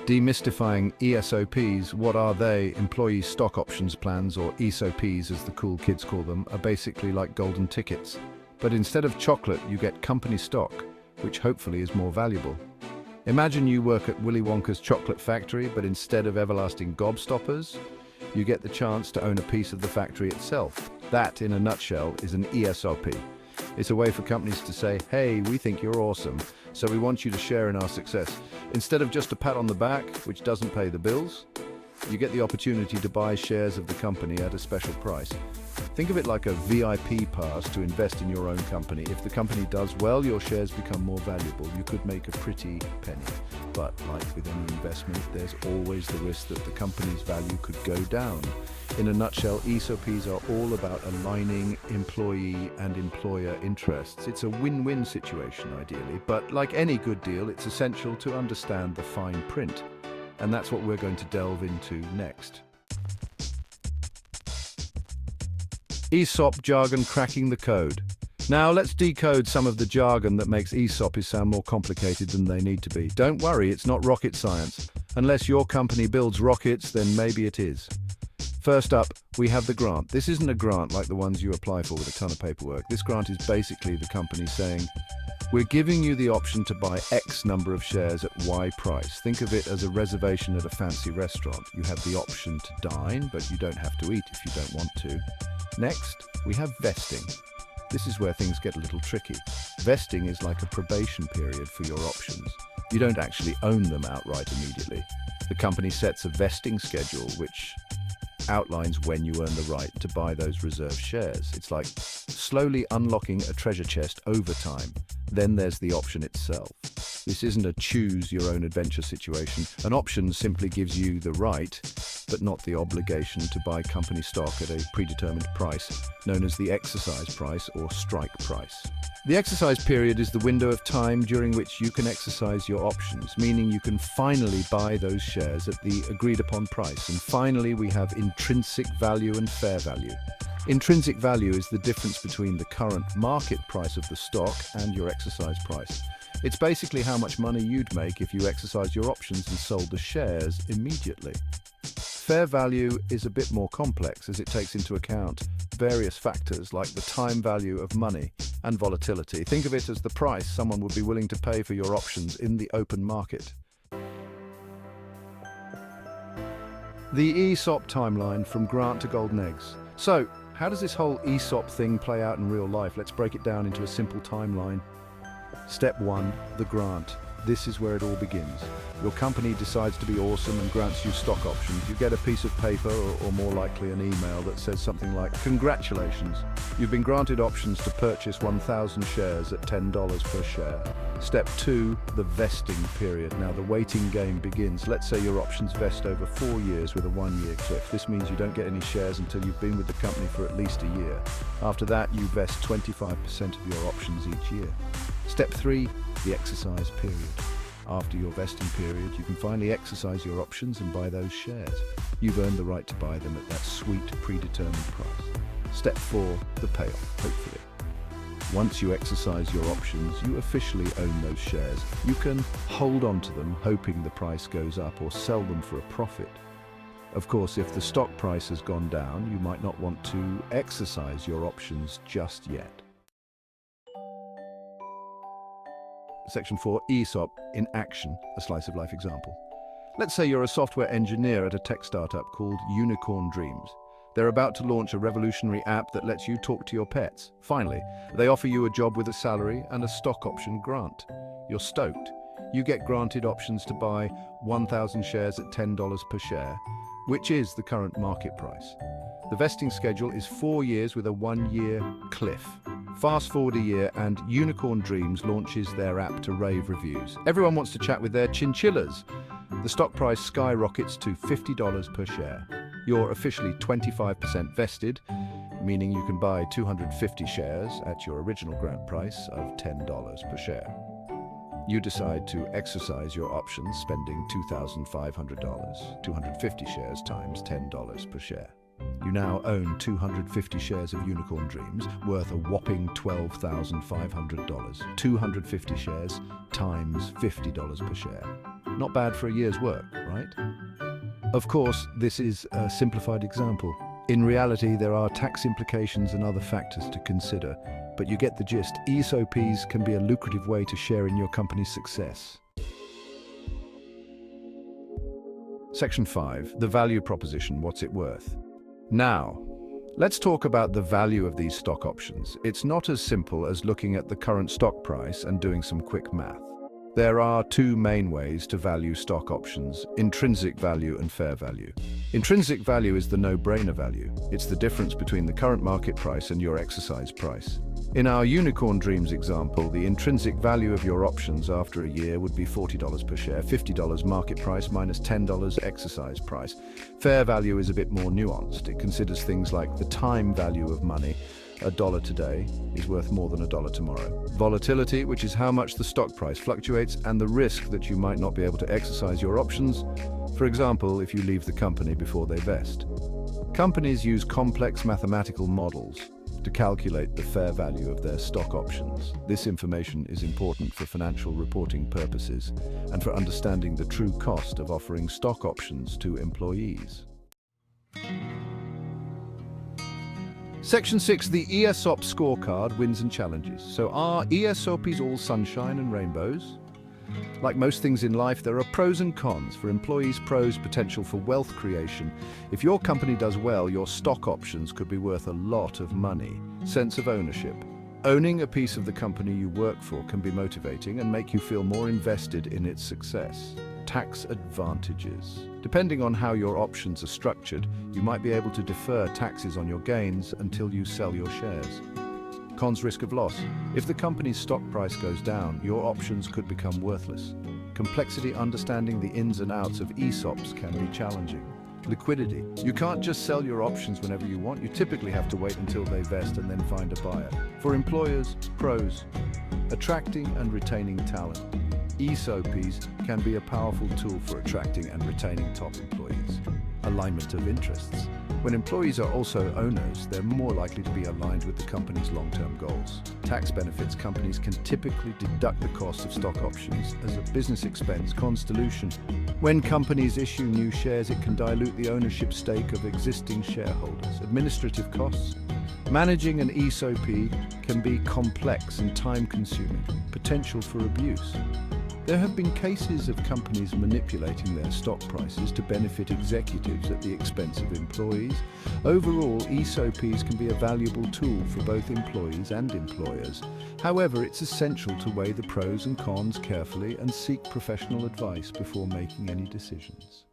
Demystifying ESOPs, what are they? Employee stock options plans, or ESOPs as the cool kids call them, are basically like golden tickets. But instead of chocolate, you get company stock, which hopefully is more valuable. Imagine you work at Willy Wonka's chocolate factory, but instead of everlasting gobstoppers, you get the chance to own a piece of the factory itself. That, in a nutshell, is an ESOP. It's a way for companies to say, hey, we think you're awesome, so we want you to share in our success. Instead of just a pat on the back, which doesn't pay the bills, you get the opportunity to buy shares of the company at a special price. Think of it like a VIP pass to invest in your own company. If the company does well, your shares become more valuable. You could make a pretty penny. But like with any investment, there's always the risk that the company's value could go down. In a nutshell, ESOPs are all about aligning employee and employer interests. It's a win-win situation, ideally, but like any good deal, it's essential to understand the fine print. And that's what we're going to delve into next. ESOP jargon cracking the code. Now let's decode some of the jargon that makes ESOPs sound more complicated than they need to be. Don't worry, it's not rocket science. Unless your company builds rockets, then maybe it is. First up, we have the grant. This isn't a grant like the ones you apply for with a ton of paperwork. This grant is basically the company saying, we're giving you the option to buy X number of shares at Y price. Think of it as a reservation at a fancy restaurant. You have the option to dine, but you don't have to eat if you don't want to. Next, we have vesting. This is where things get a little tricky. Vesting is like a probation period for your options. You don't actually own them outright immediately. The company sets a vesting schedule which outlines when you earn the right to buy those reserved shares. It's like slowly unlocking a treasure chest over time. Then there's the option itself. This isn't a choose-your-own-adventure situation. An option simply gives you the right, but not the obligation to buy company stock at a predetermined price, known as the exercise price or strike price. The exercise period is the window of time during which you can exercise your options, meaning you can finally buy those shares at the agreed-upon price. And finally, we have intrinsic value and fair value. Intrinsic value is the difference between the current market price of the stock and your exercise price. It's basically how much money you'd make if you exercised your options and sold the shares immediately. Fair value is a bit more complex as it takes into account various factors like the time value of money and volatility. Think of it as the price someone would be willing to pay for your options in the open market. The ESOP timeline from grant to golden eggs. So, how does this whole ESOP thing play out in real life? Let's break it down into a simple timeline. Step 1, the grant. This is where it all begins. Your company decides to be awesome and grants you stock options. You get a piece of paper, or more likely an email, that says something like, congratulations, you've been granted options to purchase 1,000 shares at $10 per share. Step 2, the vesting period. Now the waiting game begins. Let's say your options vest over 4 years with a 1-year cliff. This means you don't get any shares until you've been with the company for at least a year. After that, you vest 25% of your options each year. Step 3, the exercise period. After your vesting period, you can finally exercise your options and buy those shares. You've earned the right to buy them at that sweet, predetermined price. Step 4, the payoff, hopefully. Once you exercise your options, you officially own those shares. You can hold on to them, hoping the price goes up, or sell them for a profit. Of course, if the stock price has gone down, you might not want to exercise your options just yet. Section 4, ESOP in action, a slice of life example. Let's say you're a software engineer at a tech startup called Unicorn Dreams. They're about to launch a revolutionary app that lets you talk to your pets. Finally, they offer you a job with a salary and a stock option grant. You're stoked. You get granted options to buy 1,000 shares at $10 per share, which is the current market price. The vesting schedule is 4 years with a 1-year cliff. Fast forward a year and Unicorn Dreams launches their app to rave reviews. Everyone wants to chat with their chinchillas. The stock price skyrockets to $50 per share. You're officially 25% vested, meaning you can buy 250 shares at your original grant price of $10 per share. You decide to exercise your options, spending $2,500, 250 shares times $10 per share. You now own 250 shares of Unicorn Dreams, worth a whopping $12,500. 250 shares times $50 per share. Not bad for a year's work, right? Of course, this is a simplified example. In reality, there are tax implications and other factors to consider, but you get the gist. ESOPs can be a lucrative way to share in your company's success. Section 5. The value proposition. What's it worth? Now, let's talk about the value of these stock options. It's not as simple as looking at the current stock price and doing some quick math. There are two main ways to value stock options: intrinsic value and fair value. Intrinsic value is the no-brainer value. It's the difference between the current market price and your exercise price. In our Unicorn Dreams example, the intrinsic value of your options after a year would be $40 per share, $50 market price minus $10 exercise price. Fair value is a bit more nuanced. It considers things like the time value of money. $1 today is worth more than $1 tomorrow. Volatility, which is how much the stock price fluctuates, and the risk that you might not be able to exercise your options, for example, if you leave the company before they vest. Companies use complex mathematical models to calculate the fair value of their stock options. This information is important for financial reporting purposes and for understanding the true cost of offering stock options to employees. Section 6, the ESOP scorecard, wins and challenges. So are ESOPs all sunshine and rainbows? Like most things in life, there are pros and cons. For employees, pros: potential for wealth creation. If your company does well, your stock options could be worth a lot of money. Sense of ownership. Owning a piece of the company you work for can be motivating and make you feel more invested in its success. Tax advantages. Depending on how your options are structured, you might be able to defer taxes on your gains until you sell your shares. Cons: risk of loss. If the company's stock price goes down, your options could become worthless. Complexity: understanding the ins and outs of ESOPs can be challenging. Liquidity. You can't just sell your options whenever you want. You typically have to wait until they vest and then find a buyer. For employers, pros: attracting and retaining talent. ESOPs can be a powerful tool for attracting and retaining top employees. Alignment of interests. When employees are also owners, they're more likely to be aligned with the company's long-term goals. Tax benefits. Companies can typically deduct the cost of stock options as a business expense. Cons: dilution. When companies issue new shares, it can dilute the ownership stake of existing shareholders. Administrative costs. Managing an ESOP can be complex and time-consuming. Potential for abuse. There have been cases of companies manipulating their stock prices to benefit executives at the expense of employees. Overall, ESOPs can be a valuable tool for both employees and employers. However, it's essential to weigh the pros and cons carefully and seek professional advice before making any decisions.